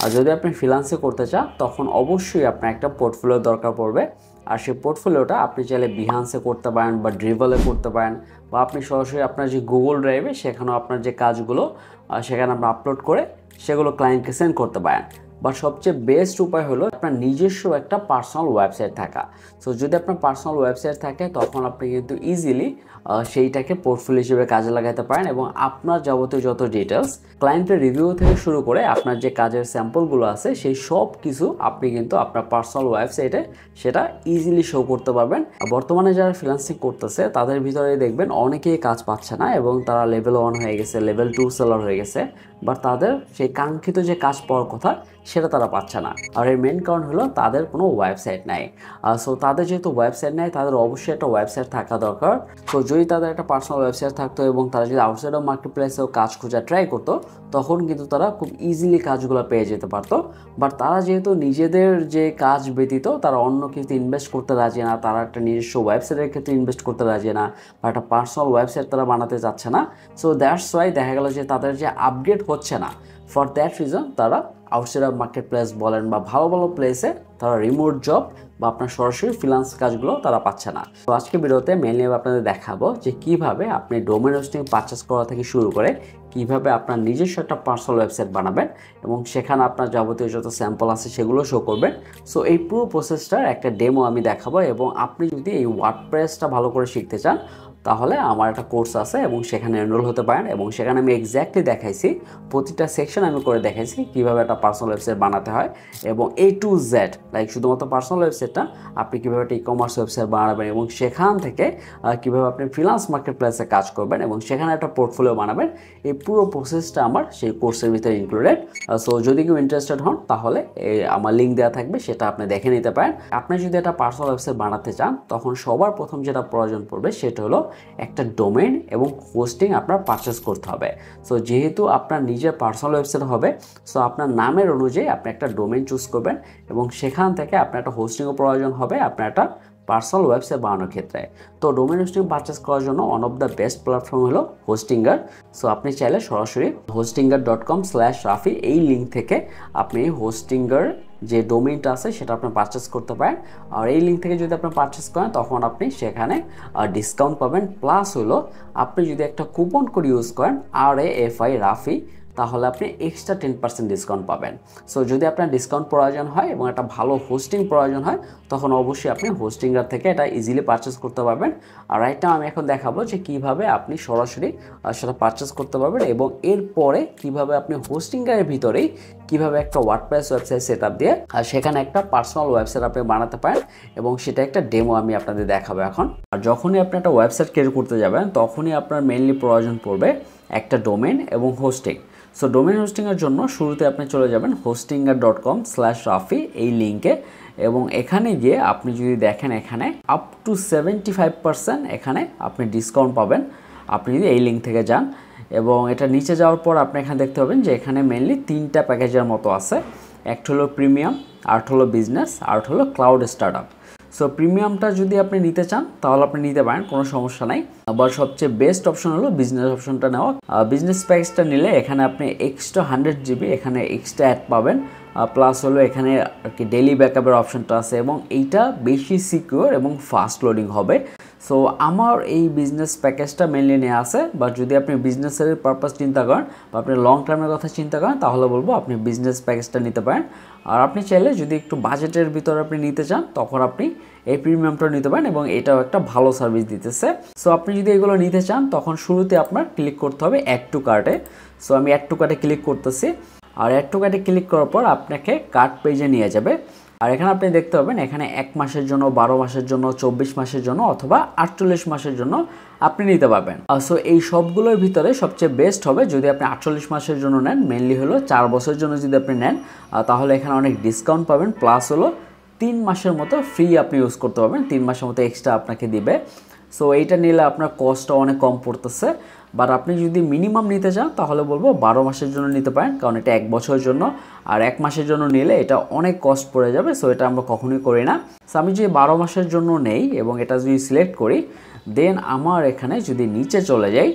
আর যদি আপনি ফ্রিল্যান্সিং করতে চান তখন অবশ্যই আপনার একটা পোর্টফোলিও দরকার পড়বে। আর সেই পোর্টফোলিওটা আপনি চাইলে বিহান্সে করতে পারেন বা ড্রিভলে করতে পারেন, বা আপনি সরাসরি আপনার যে গুগল ড্রাইভে সেখানেও আপনার যে কাজগুলো সেখানে আপনি আপলোড করে সেগুলো ক্লায়েন্টকে সেন্ড করতে পারেন। বা সবচেয়ে বেস্ট উপায় হলো আপনার নিজস্ব একটা পার্সোনাল ওয়েবসাইট থাকা। সো যদি আপনার পার্সোনাল ওয়েবসাইট থাকে তখন আপনি কিন্তু ইজিলি সেইটাকে পোর্টফোলিও হিসেবে কাজে লাগাতে পারেন, এবং আপনার যাবতীয় যত ডিটেলস, ক্লায়েন্টের রিভিউ থেকে শুরু করে আপনার যে কাজের স্যাম্পলগুলো আছে সেই সব কিছু আপনি কিন্তু আপনার পার্সোনাল ওয়েবসাইটে সেটা ইজিলি শো করতে পারবেন। বর্তমানে যারা ফ্রিল্যান্সিং করতেছে তাদের ভিতরে দেখবেন অনেকেই কাজ পাচ্ছে না, এবং তারা লেভেল 1 হয়ে গেছে, লেভেল 2 সেলার হয়ে গেছে, বাট তাদের সেই কাঙ্ক্ষিত যে কাজ পাওয়ার কথা সেটা তারা পাচ্ছে না। আর এর মেন কারণ হলো তাদের কোনো ওয়েবসাইট নাই। সো তাদের যেহেতু ওয়েবসাইট নেই, তাদের অবশ্যই একটা ওয়েবসাইট থাকা দরকার। সো যদি তাদের একটা পার্সোনাল ওয়েবসাইট থাকতো এবং তারা যদি আউটসাইড অফ মার্কেট প্লেসেও কাজ খোঁজা ট্রাই করতো, তখন কিন্তু তারা খুব ইজিলি কাজগুলো পেয়ে যেতে পারতো। বাট তারা যেহেতু নিজেদের যে কাজ ব্যতীত তারা অন্য কিছু ইনভেস্ট করতে রাজি না, তারা একটা নিজস্ব ওয়েবসাইটের ক্ষেত্রে ইনভেস্ট করতে রাজি না, বা একটা পার্সোনাল ওয়েবসাইট তারা বানাতে চাচ্ছে না। সো দ্যাটস ওয়াই দেখা গেল যে তাদের যে আপগ্রেড হচ্ছে না। ফর দ্যাট রিজন তারা আউটসাইড অফ মার্কেট প্লেস বলেন বা ভালো ভালো প্লেসে তারা রিমোট জব বা আপনার সরাসরি ফ্রিল্যান্স কাজগুলো তারা পাচ্ছে না। তো আজকে ভিডিওতে মেইনলি আপনাদের দেখাবো যে কিভাবে আপনি ডোমেইন হোস্টিং পারচেস করা থেকে শুরু করে কিভাবে আপনার নিজস্ব একটা পার্সোনাল ওয়েবসাইট বানাবেন এবং সেখানে আপনার যাবতীয় যত স্যাম্পল আছে সেগুলো শো করবেন। সো এই পুরো প্রসেসটার একটা ডেমো আমি দেখাবো, এবং আপনি যদি এই ওয়ার্ডপ্রেসটা ভালো করে শিখতে চান তাহলে আমার একটা কোর্স আছে এবং সেখানে এনরোল হতে পারেন, এবং সেখানে আমি এক্স্যাক্টলি দেখাইছি, প্রতিটা সেকশন আমি করে দেখাইছি কীভাবে একটা পার্সোনাল ওয়েবসাইট বানাতে হয়, এবং A to Z, লাইক শুধুমাত্র পার্সোনাল ওয়েবসাইটটা আপনি কীভাবে একটা ই-কমার্স ওয়েবসাইট বানাবেন, এবং সেখান থেকে কীভাবে আপনি ফ্রিল্যান্স মার্কেট প্লেসে কাজ করবেন এবং সেখানে একটা পোর্টফোলিও বানাবেন। এই পুরো প্রসেসটা আমার সেই কোর্সের ভিতরে ইনক্লুডেড। সো যদি কেউ ইন্টারেস্টেড হন তাহলে আমার লিঙ্ক দেওয়া থাকবে, সেটা আপনি দেখে নিতে পারেন। আপনি যদি একটা পার্সোনাল ওয়েবসাইট বানাতে চান তখন সবার প্রথম যেটা প্রয়োজন পড়বে সেটা হলো একটা ডোমেইন এবং হোস্টিং আপনার পারচেস করতে হবে। সো যেহেতু আপনার নিজের পার্সোনাল ওয়েবসাইট হবে, সো আপনার নামের অনুযায়ী আপনি একটা ডোমেইন চুজ করবেন, এবং সেখান থেকে আপনার একটা হোস্টিংও প্রয়োজন হবে আপনার একটা পার্সোনাল ওয়েবসাইট বানানোর ক্ষেত্রে। তো ডোমেইন হোস্টিং পারচেস করার জন্য one of the best platform হলো হোস্টিঙ্গার। সো আপনি চাইলে সরাসরি hostingr.com/rafi এই লিঙ্ক থেকে আপনি হোস্টিঙ্গার যে ডোমেইনটা আছে সেটা আপনি পারচেস করতে পারেন। আর এই লিঙ্ক থেকে যদি আপনি পারচেস করেন তখন আপনি সেখানে ডিসকাউন্ট পাবেন, প্লাস হলো আপনি যদি একটা কুপন কোড ইউজ করেন RAFI রাফি, তাহলে আপনি এক্সট্রা 10% ডিসকাউন্ট পাবেন। সো যদি আপনার ডিসকাউন্ট প্রয়োজন হয় এবং একটা ভালো হোস্টিং প্রয়োজন হয় তখন অবশ্যই আপনি হোস্টিঙ্গার থেকে এটা ইজিলি পারচেস করতে পারবেন। আর রাইট নাও আমি এখন দেখাবো যে কিভাবে আপনি সরাসরি সেটা পারচেস করতে পারবেন, এবং এরপরে কিভাবে আপনি হোস্টিঙ্গারের ভিতরেই কিভাবে একটা ওয়ার্ডপ্রেস ওয়েবসাইট সেট আপ দিয়ে সেখানে একটা পার্সোনাল ওয়েবসাইট আপনি বানাতে পারেন, এবং সেটা একটা ডেমো আমি আপনাদের দেখাবো এখন। আর যখনই আপনি একটা ওয়েবসাইট ক্রিয়েট করতে যাবেন তখনই আপনার মেইনলি প্রয়োজন পড়বে একটা ডোমেইন এবং হোস্টিং। সো ডোমেইন হোস্টিংয়ের জন্য শুরুতে আপনি চলে যাবেন hostingr.com/rafi এই লিঙ্কে, এবং এখানে গিয়ে আপনি যদি দেখেন এখানে আপ টু 75% এখানে আপনি ডিসকাউন্ট পাবেন আপনি যদি এই লিঙ্ক থেকে যান। এবং এটা নিচে যাওয়ার পর আপনি এখানে দেখতে পাবেন যে এখানে মেইনলি 3টা প্যাকেজের মতো আছে। একটা হলো প্রিমিয়াম, আরেকটা হলো বিজনেস, আরেকটা হলো ক্লাউড স্টার্টআপ। সো প্রিমিয়ামটা যদি আপনি নিতে চান তাহলে আপনি নিতে পারেন, কোনো সমস্যা নাই। আবার সবচেয়ে বেস্ট অপশন হলো বিজনেস অপশনটা নেওয়া। বিজনেস প্যাকেজটা নিলে এখানে আপনি এক্সট্রা 100 GB এখানে এক্সট্রা অ্যাড পাবেন, প্লাস হলো এখানে আর কি ডেইলি ব্যাকআপের অপশনটা আছে, এবং এইটা বেশি সিকিউর এবং ফাস্ট লোডিং হবে। সো আমার এই বিজনেস প্যাকেজটা মেনলি নেওয়া আছে, বা যদি আপনি বিজনেসের পারপাস চিন্তা করেন বা আপনি লং টার্মের কথা চিন্তা করেন তাহলে বলবো আপনি বিজনেস প্যাকেজটা নিতে পারেন। আর আপনি চাইলে যদি একটু বাজেটের ভিতরে আপনি নিতে চান তখন আপনি এই প্রিমিয়ামটা নিতে পারেন, এবং এটাও একটা ভালো সার্ভিস দিতেছে। সো আপনি যদি এগুলো নিতে চান তখন শুরুতে আপনার ক্লিক করতে হবে অ্যাড টু কার্টে। সো আমি অ্যাড টু কার্টে ক্লিক করতেছি, আর অ্যাড টু কার্টে ক্লিক করার পর আপনাকে কার্ট পেজে নিয়ে যাবে। আর এখানে আপনি দেখতে পাবেন এখানে 1 মাসের জন্য, 12 মাসের জন্য, 24 মাসের জন্য অথবা 48 মাসের জন্য আপনি নিতে পারবেন। সো এই সবগুলোর ভিতরে সবচেয়ে বেস্ট হবে যদি আপনি 48 মাসের জন্য নেন। মেনলি হলো 4 বছরের জন্য যদি আপনি নেন তাহলে এখানে অনেক ডিসকাউন্ট পাবেন, প্লাস হলো 3 মাসের মতো ফ্রি আপনি ইউজ করতে পারবেন, 3 মাসের মতো এক্সট্রা আপনাকে দিবে। সো এইটা নিলে আপনার কস্টটা অনেক কম পড়তেছে। বাট আপনি যদি মিনিমাম নিতে চান তাহলে বলবো 12 মাসের জন্য নিতে পারেন, কারণ এটা 1 বছরের জন্য, আর 1 মাসের জন্য নিলে এটা অনেক কস্ট পড়ে যাবে। সো এটা আমরা কখনোই করি না। সো আমি যদি 12 মাসের জন্য নেই এবং এটা যদি সিলেক্ট করি, দেন আমার এখানে যদি নিচে চলে যাই,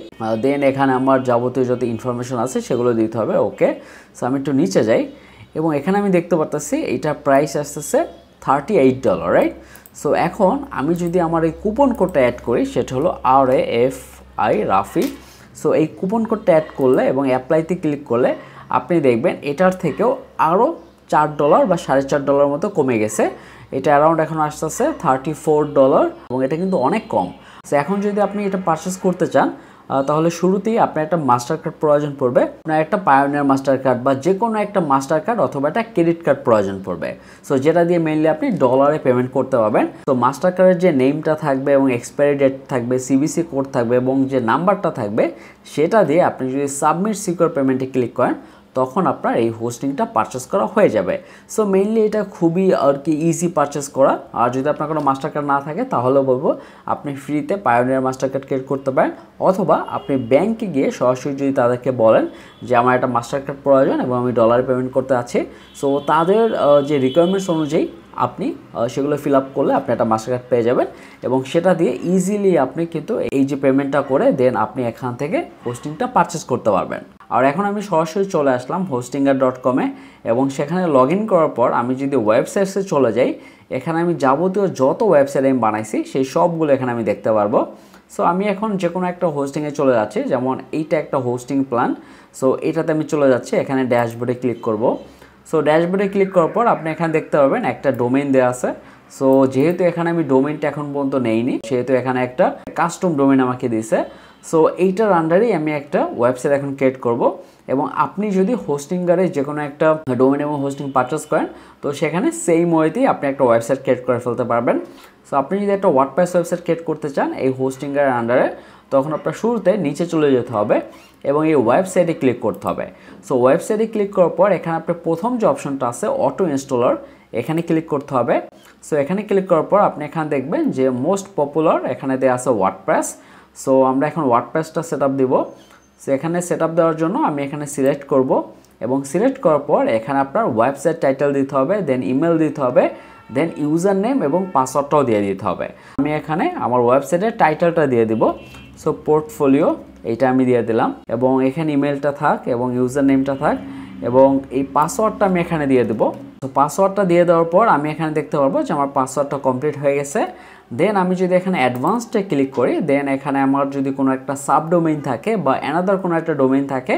দেন এখানে আমার যাবতীয় যত ইনফরমেশন আছে সেগুলো দিতে হবে। ওকে, সো আমি একটু নিচে যাই, এবং এখানে আমি দেখতে পারতেছি এইটার প্রাইস আসতেছে $38, রাইট? সো এখন আমি যদি আমার এই কুপন কোডটা অ্যাড করি, সেটা হলো RAFI রাফি। সো এই কুপন কোডটা অ্যাড করলে এবং অ্যাপ্লাইতে ক্লিক করলে আপনি দেখবেন এটার থেকেও আরও $4 বা $4.5 মতো কমে গেছে। এটা অ্যারাউন্ড এখন আসতেছে $34 এবং এটা কিন্তু অনেক কম। সো এখন যদি আপনি এটা পারচেস করতে চান তাহলে শুরুতেই আপনার একটা মাস্টার কার্ড প্রয়োজন পড়বে, আপনার একটা পায়োনিয়ার মাস্টার কার্ড বা যে কোনো একটা মাস্টার কার্ড অথবা একটা ক্রেডিট কার্ড প্রয়োজন পড়বে। সো যেটা দিয়ে মেইনলি আপনি ডলারে পেমেন্ট করতে পারবেন। তো মাস্টার কার্ডের যে নেমটা থাকবে এবং এক্সপায়ারি ডেট থাকবে, সিবিসি কোড থাকবে এবং যে নাম্বারটা থাকবে সেটা দিয়ে আপনি যদি সাবমিট সিকিউর পেমেন্টে ক্লিক করেন তখন আপনার এই হোস্টিংটা পারচেস করা হয়ে যাবে। সো মেইনলি এটা খুবই আর কি ইজি পারচেস করা। আর যদি আপনার কোনো মাস্টার কার্ড না থাকে তাহলে বলবো আপনি ফ্রিতে পায়োনিয়ার মাস্টার কার্ড ক্রিয়েট করতে পারেন, অথবা আপনি ব্যাংকে গিয়ে সরাসরি যদি তাদেরকে বলেন যে আমার একটা মাস্টার কার্ড প্রয়োজন এবং আমি ডলারে পেমেন্ট করতে আছি, সো তাদের যে রিকোয়ারমেন্টস অনুযায়ী আপনি সেগুলো ফিল আপ করলে আপনি একটা মাস্টার কার্ড পেয়ে যাবেন এবং সেটা দিয়ে ইজিলি আপনি কিন্তু এই যে পেমেন্টটা করে দেন আপনি এখান থেকে হোস্টিংটা পারচেস করতে পারবেন। আর এখন আমি সরাসরি চলে আসলাম hostinger.com-এ এবং সেখানে লগ ইন করার পর আমি যদি ওয়েবসাইটসে চলে যাই, এখানে আমি যাবতীয় যত ওয়েবসাইট আমি বানাইছি সেই সবগুলো এখানে আমি দেখতে পারবো। সো আমি এখন যে কোনো একটা হোস্টিংয়ে চলে যাচ্ছি, যেমন এইটা একটা হোস্টিং প্ল্যান। সো এটাতে আমি চলে যাচ্ছি, এখানে ড্যাশবোর্ডে ক্লিক করব। সো ড্যাশবোর্ডে ক্লিক করার পর আপনি এখানে দেখতে পাবেন একটা ডোমেইন দেওয়া আছে। সো যেহেতু এখানে আমি ডোমেইনটা এখন পর্যন্ত নেইনি, সেহেতু এখানে একটা কাস্টম ডোমেইন আমাকে দিয়েছে। সো এইটার আন্ডারেই আমি একটা ওয়েবসাইট এখন ক্রিয়েট করব এবং আপনি যদি হোস্টিঙ্গারে যে কোনো একটা ডোমেইন এবং হোস্টিং পারচেস করেন তো সেখানে সেই ওয়েতেই আপনি একটা ওয়েবসাইট ক্রিয়েট করে ফেলতে পারবেন। সো আপনি যদি একটা ওয়ার্ডপ্রেস ওয়েবসাইট ক্রিয়েট করতে চান এই হোস্টিঙ্গারের আন্ডারে, তখন আপনার শুরুতে নিচে চলে যেতে হবে এবং এই ওয়েবসাইটে ক্লিক করতে হবে। সো ওয়েবসাইটে ক্লিক করার পর এখানে আপনার প্রথম যে অপশনটা আছে অটো ইনস্টলার, এখানে ক্লিক করতে হবে। সো এখানে ক্লিক করার পর আপনি এখানে দেখবেন যে মোস্ট পপুলার এখানে দেওয়া আছে ওয়ার্ডপ্রেস। সো আমরা এখন ওয়ার্ডপ্রেসটা সেট আপ দিব। সো এখানে সেট আপ দেওয়ার জন্য আমি এখানে সিলেক্ট করব এবং সিলেক্ট করার পর এখানে আপনার ওয়েবসাইট টাইটেল দিতে হবে, দেন ইমেল দিতে হবে, দেন ইউজার নেম এবং পাসওয়ার্ডটাও দিয়ে দিতে হবে। আমি এখানে আমার ওয়েবসাইটের টাইটেলটা দিয়ে দিব। সো পোর্টফোলিও এইটা আমি দিয়ে দিলাম এবং এখানে ইমেলটা থাক এবং ইউজার নেমটা থাক এবং এই পাসওয়ার্ডটা আমি এখানে দিয়ে দেবো। তো পাসওয়ার্ডটা দিয়ে দেওয়ার পর আমি এখানে দেখতে পারবো যে আমার পাসওয়ার্ডটা কমপ্লিট হয়ে গেছে। দেন আমি যদি এখানে অ্যাডভান্সডে ক্লিক করি, দেন এখানে আমার যদি কোনো একটা সাবডোমেইন থাকে বা অ্যানাদার কোনো একটা ডোমেইন থাকে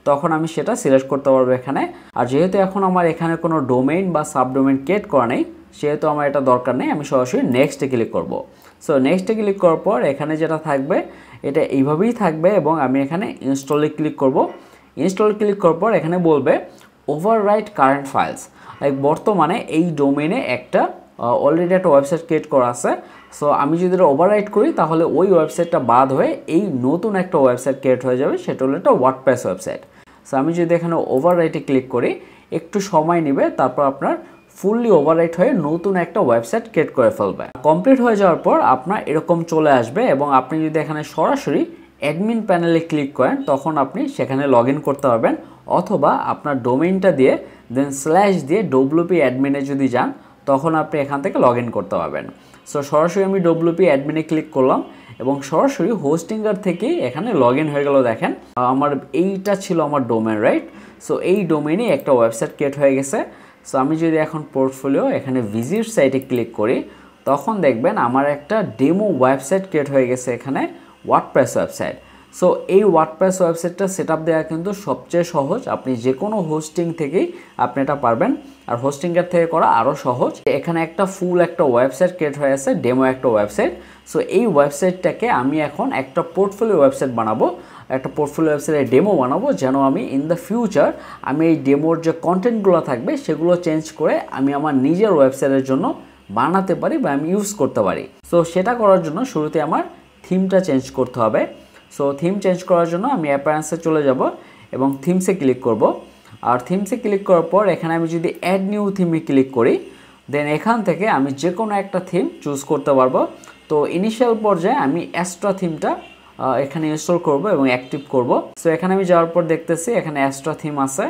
তখন আমি সেটা সিলেক্ট করতে পারবো এখানে। আর যেহেতু এখন আমার এখানে কোনো ডোমেইন বা সাবডোমেইন ক্রিয়েট করা নেই সেহেতু আমার এটা দরকার নেই, আমি সরাসরি নেক্সটে ক্লিক করব। সো নেক্সটে ক্লিক করার পর এখানে যেটা থাকবে এটা এইভাবেই থাকবে এবং আমি এখানে ইনস্টলে ক্লিক করব। ইনস্টলে ক্লিক করার পর এখানে বলবে ওভাররাইট কারেন্ট ফাইলস, লাইক বর্তমানে এই ডোমেইনে একটা অলরেডি একটা ওয়েবসাইট ক্রিয়েট করা আছে। সো আমি যদি এটা ওভাররাইট করি তাহলে ওই ওয়েবসাইটটা বাদ হয়ে এই নতুন একটা ওয়েবসাইট ক্রিয়েট হয়ে যাবে, সেটা হলো একটা ওয়ার্ডপ্রেস ওয়েবসাইট। সো আমি যদি এখানে ওভাররাইটে ক্লিক করি একটু সময় নেবে, তারপর আপনার ফুললি ওভাররাইট হয়ে নতুন একটা ওয়েবসাইট ক্রিয়েট করে ফেলবে। কমপ্লিট হয়ে যাওয়ার পর আপনার এরকম চলে আসবে এবং আপনি যদি এখানে সরাসরি অ্যাডমিন প্যানেলে ক্লিক করেন তখন আপনি সেখানে লগ ইন করতে পারবেন, অথবা আপনার ডোমেইনটা দিয়ে দেন স্ল্যাশ দিয়ে WP অ্যাডমিনে যদি যান তখন আপনি এখান থেকে লগ ইন করতে পারবেন। সো সরাসরি আমি WP অ্যাডমিনে ক্লিক করলাম এবং সরাসরি হোস্টিঙ্গার থেকেই এখানে লগ ইন হয়ে গেল। দেখেন আমার এইটা ছিল আমার ডোমেইন, রাইট? সো এই ডোমেইনে একটা ওয়েবসাইট ক্রিয়েট হয়ে গেছে। সো আমি যদি এখন পোর্টফোলিও এখানে ভিজিট সাইটে ক্লিক করি তখন দেখবেন আমার একটা ডেমো ওয়েবসাইট ক্রিয়েট হয়ে গেছে এখানে, ওয়ার্ডপ্রেস ওয়েবসাইট। সো এই ওয়ার্ডপ্রেস ওয়েবসাইটটা সেট আপ দেওয়া কিন্তু সবচেয়ে সহজ, আপনি যে কোনো হোস্টিং থেকেই আপনি এটা পারবেন। আর হোস্টিংয়ের থেকে করা আরও সহজ। এখানে একটা ফুল একটা ওয়েবসাইট ক্রিয়েট হয়ে আছে, ডেমো একটা ওয়েবসাইট। সো এই ওয়েবসাইটটাকে আমি এখন একটা পোর্টফোলিও ওয়েবসাইট বানাবো, একটা পোর্টফোলিও ওয়েবসাইটের ডেমো বানাবো, যেন আমি ইন দ্য ফিউচার আমি এই ডেমোর যে কন্টেন্টগুলো থাকবে সেগুলো চেঞ্জ করে আমি আমার নিজের ওয়েবসাইটের জন্য বানাতে পারি বা আমি ইউজ করতে পারি। সো সেটা করার জন্য শুরুতে আমার থিমটা চেঞ্জ করতে হবে। সো থিম চেঞ্জ করার জন্য আমি অ্যাপিয়ারেন্সে চলে যাব এবং থিমসে ক্লিক করব। আর থিমসে ক্লিক করার পর এখানে আমি যদি অ্যাড নিউ থিমে ক্লিক করি দেন এখান থেকে আমি যে কোনো একটা থিম চুজ করতে পারবো। তো ইনিশিয়াল পর্যায়ে আমি অ্যাস্ট্রা থিমটা এখানে ইনস্টল করব এবং অ্যাক্টিভ করব। সো এখানে আমি যাওয়ার পর দেখতেছি এখানে অ্যাস্ট্রা থিম আছে।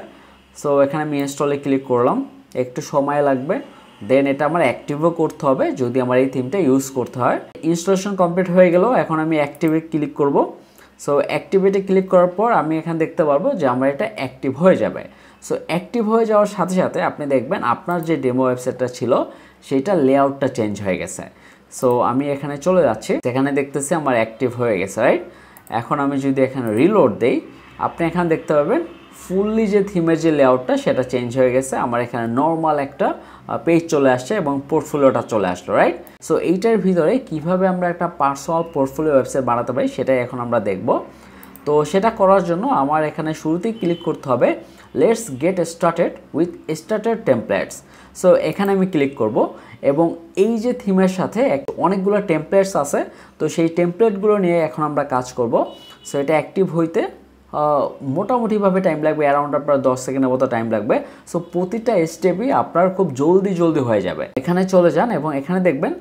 সো এখানে আমি ইনস্টলে ক্লিক করলাম, একটু সময় লাগবে, দেন এটা আমার অ্যাক্টিভও করতে হবে যদি আমার এই থিমটা ইউজ করতে হয়। ইনস্টলেশন কমপ্লিট হয়ে গেল, এখন আমি অ্যাক্টিভে ক্লিক করব। সো অ্যাক্টিভেটে ক্লিক করার পর আমি এখানে দেখতে পারবো যে আমার এটা অ্যাক্টিভ হয়ে যাবে। সো অ্যাক্টিভ হয়ে যাওয়ার সাথে সাথে আপনি দেখবেন আপনার যে ডেমো ওয়েবসাইটটা ছিল সেইটা লেআউটটা চেঞ্জ হয়ে গেছে। সো আমি এখানে চলে যাচ্ছি, সেখানে দেখতেছি আমার অ্যাক্টিভ হয়ে গেছে, রাইট? এখন আমি যদি এখানে রিলোড দেই, আপনি এখানে দেখতে পাবেন ফুললি যে থিমের যে লেআউটটা সেটা চেঞ্জ হয়ে গেছে। আমার এখানে নর্মাল একটা পেজ চলে আসছে এবং পোর্টফোলিওটা চলে আসলো, রাইট? সো এইটার ভিতরে কিভাবে আমরা একটা পার্সোনাল পোর্টফোলিও ওয়েবসাইট বানাতে পারি সেটাই এখন আমরা দেখব। তো সেটা করার জন্য আমার এখানে শুরুতেই ক্লিক করতে হবে let's get started with starter templates. So এখানে আমি ক্লিক করব এবং এই যে থিমের সাথে অনেকগুলো টেমপ্লেটস আছে, তো সেই টেমপ্লেটগুলো নিয়ে এখন আমরা কাজ করব। সো এটা অ্যাক্টিভ হইতে মোটামুটিভাবে টাইম লাগবে, অ্যারাউন্ড আপনার 10 সেকেন্ডের মতো টাইম লাগবে। সো প্রতিটা স্টেপই আপনার খুব জলদি হয়ে যাবে। এখানে চলে যান এবং এখানে দেখবেন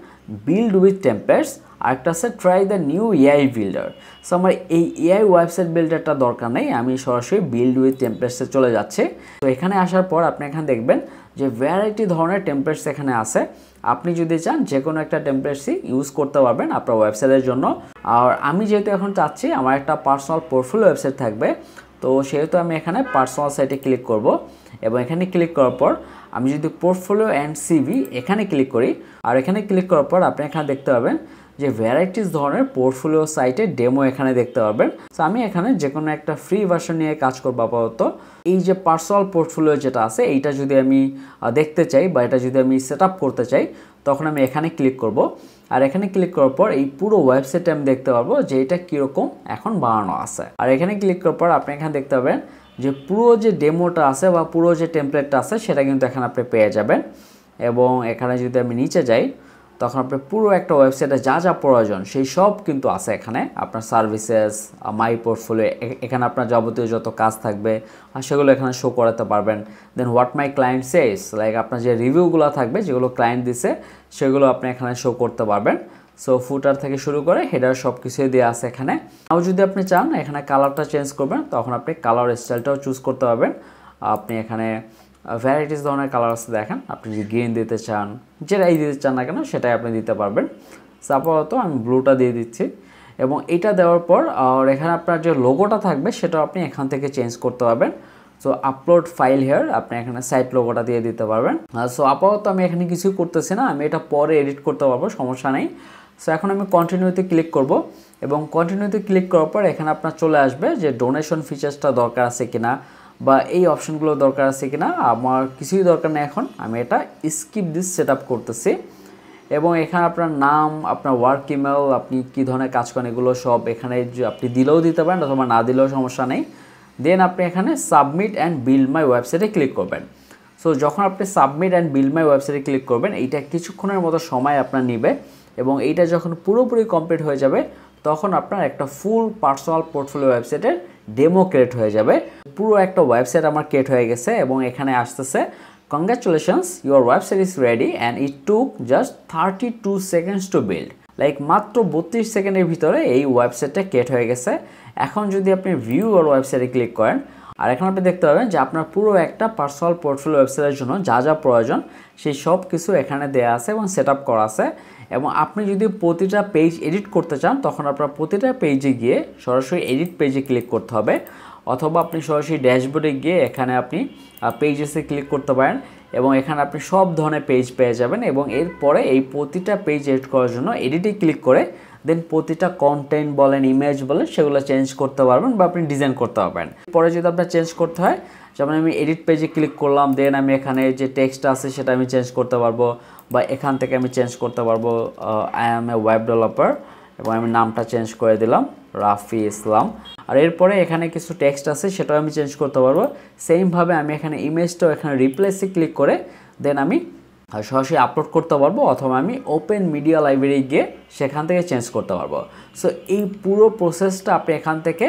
বিল্ড উইথ টেমপ্লেটস, আরেকটা আছে try the new AI builder. So আমার এই এআই ওয়েবসাইট বিল্ডারটা দরকার নেই, আমি সরাসরি বিল্ড উইথ টেমপ্লেটসে চলে যাচ্ছি। তো এখানে আসার পর আপনি এখানে দেখবেন যে ভ্যারাইটি ধরনের টেমপ্লেটস এখানে আছে। আপনি যদি চান যে কোনো একটা টেমপ্লেটসই ইউজ করতে পারবেন আপনার ওয়েবসাইটের জন্য। আর আমি যেহেতু এখন চাচ্ছি আমার একটা পার্সোনাল পোর্টফোলিও ওয়েবসাইট থাকবে, তো সেহেতু আমি এখানে পার্সোনাল সাইটে ক্লিক করব এবং এখানে ক্লিক করার পর আমি যদি পোর্টফোলিও অ্যান্ড সিভি এখানে ক্লিক করি, আর এখানে ক্লিক করার পর আপনি এখানে দেখতে পাবেন যে ভ্যারাইটিস ধরনের পোর্টফোলিও সাইটে ডেমো এখানে দেখতে পাবেন। তো আমি এখানে যে কোনো একটা ফ্রি ভার্সন নিয়ে কাজ করবো আপাতত। এই যে পার্সোনাল পোর্টফোলিও যেটা আছে এইটা যদি আমি দেখতে চাই বা এটা যদি আমি সেট আপ করতে চাই, তখন আমি এখানে ক্লিক করব। আর এখানে ক্লিক করার পর এই পুরো ওয়েবসাইটে আমি দেখতে পারবো যে এটা কীরকম এখন বানানো আছে। আর এখানে ক্লিক করার পর আপনি এখানে দেখতে পাবেন যে পুরো যে ডেমোটা আছে বা পুরো যে টেমপ্লেটটা আছে সেটা কিন্তু এখানে আপনি পেয়ে যাবেন। এবং এখানে যদি আমি নিচে যাই, তখন আপনার পুরো একটা ওয়েবসাইটে যা যা প্রয়োজন সেই সব কিন্তু আছে এখানে। আপনার সার্ভিসেস, মাই পোর্টফোলিও, এখানে আপনার যাবতীয় যত কাজ থাকবে আর সেগুলো এখানে শো করাতে পারবেন। Then what my client says, like আপনার যে রিভিউগুলো থাকবে যেগুলো ক্লায়েন্ট দিছে সেগুলো আপনি এখানে শো করতে পারবেন। সো ফুটার থেকে শুরু করে হেডার সব কিছুই দেওয়া আছে এখানে। আর যদি আপনি চান এখানে কালারটা চেঞ্জ করবেন, তখন আপনি কালার স্টাইলটাও চুজ করতে পারবেন। আপনি এখানে ভ্যারাইটিস ধরনের কালার আছে, দেখেন আপনি যদি গ্রিন দিতে চান, যেটাই দিতে চান না কেন সেটাই আপনি দিতে পারবেন। আপাতত আমি ব্লুটা দিয়ে দিচ্ছি এবং এটা দেওয়ার পর আর এখানে আপনার যে লোগোটা থাকবে সেটাও আপনি এখান থেকে চেঞ্জ করতে পারবেন। সো আপলোড ফাইল হেয়ার, আপনি এখানে সাইট লোগোটা দিয়ে দিতে পারবেন। সো আপাতত আমি এখানে কিছুই করতেছি না, আমি এটা পরে এডিট করতে পারবো, সমস্যা নেই। সো এখন আমি কন্টিনিউতে ক্লিক করব এবং কন্টিনিউতে ক্লিক করার পর এখানে আপনার চলে আসবে যে ডোনেশন ফিচার্সটা দরকার আছে কিনা বা এই অপশনগুলো দরকার আছে কিনা। আমার কিছুই দরকার নেই এখন, আমি এটা স্কিপ দিস সেট আপ করতেছি। এবং এখানে আপনার নাম, আপনার ওয়ার্ক ইমেল, আপনি কী ধরনের কাজ করেন এগুলো সব এখানে আপনি দিলেও দিতে পারেন অথবা না দিলেও সমস্যা নেই। দেন আপনি এখানে সাবমিট অ্যান্ড বিল্ড মাই ওয়েবসাইটে ক্লিক করবেন। সো যখন আপনি সাবমিট অ্যান্ড বিল্ড মাই ওয়েবসাইটে ক্লিক করবেন, এইটা কিছুক্ষণের মতো সময় আপনার নেবে এবং এইটা যখন পুরোপুরি কমপ্লিট হয়ে যাবে তখন আপনার একটা ফুল পার্সোনাল পোর্টফোলিও ওয়েবসাইটের ডেমো ক্রিয়েট হয়ে যাবে। পুরো একটা ওয়েবসাইট আমার ক্রিয়েট হয়ে গেছে এবং এখানে আসতেছে congratulations, your website is ready and it took just 32 seconds to build. Like মাত্র 32 সেকেন্ডের ভিতরে এই ওয়েবসাইটটা ক্রিয়েট হয়ে গেছে। এখন যদি আপনি ভিউ ওর ওয়েবসাইটে ক্লিক করেন, আর এখন আপনি দেখতে পাবেন যে আপনার পুরো একটা পার্সোনাল পোর্টফোলিও ওয়েবসাইটের জন্য যা যা প্রয়োজন সেই সব কিছু এখানে দেওয়া আছে এবং সেট আপ করা আছে। এবং আপনি যদি প্রতিটা পেজ এডিট করতে চান তখন আপনার প্রতিটা পেজে গিয়ে সরাসরি এডিট পেজে ক্লিক করতে হবে, অথবা আপনি সরাসরি ড্যাশবোর্ডে গিয়ে এখানে আপনি পেজেসে ক্লিক করতে পারেন এবং এখানে আপনি সব ধরনের পেজ পেয়ে যাবেন। এবং এরপরে এই প্রতিটা পেজ এডিট করার জন্য এডিটে ক্লিক করে দেন প্রতিটা কন্টেন্ট বলেন, ইমেজ বলেন, সেগুলো চেঞ্জ করতে পারবেন বা আপনি ডিজাইন করতে পারবেন। পরে যদি আপনার চেঞ্জ করতে হয়, যেমন আমি এডিট পেজে ক্লিক করলাম, দেন আমি এখানে যে টেক্সট আছে সেটা আমি চেঞ্জ করতে পারবো বা এখান থেকে আমি চেঞ্জ করতে পারবো I am A web developer এবং আমি নামটা চেঞ্জ করে দিলাম রাফি ইসলাম। আর এরপরে এখানে কিছু টেক্সট আছে সেটাও আমি চেঞ্জ করতে পারবো। সেমভাবে আমি এখানে ইমেজটাও এখানে রিপ্লেসে ক্লিক করে দেন আমি সরাসরি আপলোড করতে পারবো, অথবা আমি ওপেন মিডিয়া লাইব্রেরি গিয়ে সেখান থেকে চেঞ্জ করতে পারবো। সো এই পুরো প্রসেসটা আপনি এখান থেকে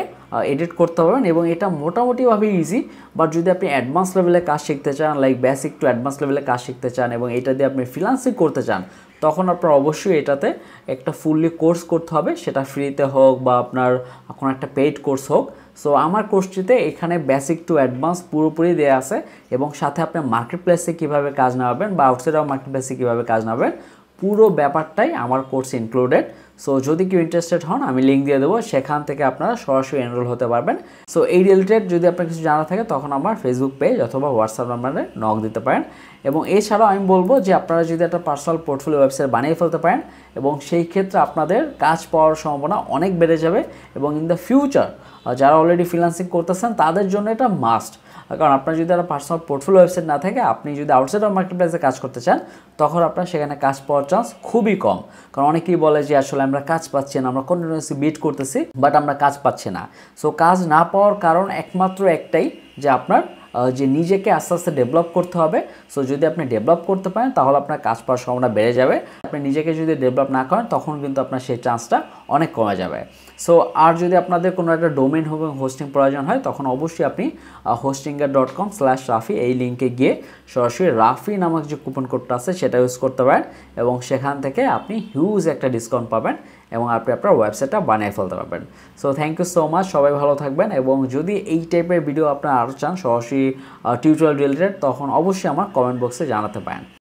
এডিট করতে পারবেন এবং এটা মোটামুটিভাবে ইজি। বাট যদি আপনি অ্যাডভান্স লেভেলে কাজ শিখতে চান, লাইক বেসিক টু অ্যাডভান্স লেভেলে কাজ শিখতে চান এবং এটা দিয়ে আপনি ফ্রিল্যান্সিং করতে চান, তখন আপনার অবশ্যই এটাতে একটা ফুললি কোর্স করতে হবে, সেটা ফ্রিতে হোক বা আপনার কোনো একটা পেইড কোর্স হোক। সো আমার কোর্সটিতে এখানে বেসিক টু অ্যাডভান্স পুরোপুরি দেওয়া আছে এবং সাথে আপনি মার্কেট প্লেসে কীভাবে কাজ নেওয়াবেন বা আউটসাইড অফ মার্কেট প্লেসে কীভাবে কাজ নেওয়াবেন পুরো ব্যাপারটাই আমার কোর্সে ইনক্লুডেড। সো যদি কেউ ইন্টারেস্টেড হন আমি লিঙ্ক দিয়ে দেবো, সেখান থেকে আপনারা সরাসরি এনরোল হতে পারবেন। সো এই রিলেটেড যদি আপনার কিছু জানা থাকে তখন আমার ফেসবুক পেজ অথবা হোয়াটসঅ্যাপ নাম্বারে নক দিতে পারেন। এবং এছাড়াও আমি বলবো যে আপনারা যদি একটা পার্সোনাল পোর্টফোলিও ওয়েবসাইট বানিয়ে ফেলতে পারেন এবং সেই ক্ষেত্রে আপনাদের কাজ পাওয়ার সম্ভাবনা অনেক বেড়ে যাবে এবং ইন দ্য ফিউচার যারা অলরেডি ফ্রিল্যান্সিং করতেছেন তাদের জন্য এটা মাস্ট। কারণ আপনার যদি একটা পার্সোনাল পোর্টফোলিও ওয়েবসাইট না থাকে, আপনি যদি আউটসাইড অফ মার্কেট প্লেসে কাজ করতে চান তখন আপনার সেখানে কাজ পাওয়ার চান্স খুবই কম। কারণ অনেকেই বলে যে আসলে আমরা কাজ পাচ্ছি না, আমরা কন্টিনিউয়াসলি বিট করতেছি বাট আমরা কাজ পাচ্ছি না। সো কাজ না পাওয়ার কারণ একমাত্র একটাই, যে আপনার যে নিজেকে আস্তে আস্তে ডেভেলপ করতে হবে। সো যদি আপনি ডেভেলপ করতে পারেন তাহলে আপনার কাজ পাওয়ার সম্ভাবনা বেড়ে যাবে। আপনি নিজেকে যদি ডেভেলপ না করেন তখন কিন্তু আপনার সেই চান্সটা অনেক কমে যাবে। সো আর যদি আপনাদের কোনো একটা ডোমেইন এবং হোস্টিং প্রয়োজন হয় তখন অবশ্যই আপনি hostinger.com/rafi এই লিঙ্কে গিয়ে সরাসরি রাফি নামক যে কুপন কোডটা আছে সেটা ইউজ করতে পারেন এবং সেখান থেকে আপনি হিউজ একটা ডিসকাউন্ট পাবেন এবং আপনি আপনার ওয়েবসাইটটা বানিয়ে ফেলতে পারবেন। So thank you so much, সবাই ভালো থাকবেন। এবং যদি এই টাইপের ভিডিও আপনারা আরও চান সরাসরি টিউটোরিয়াল রিলেটেড তখন অবশ্যই আমার কমেন্ট বক্সে জানাতে পারেন।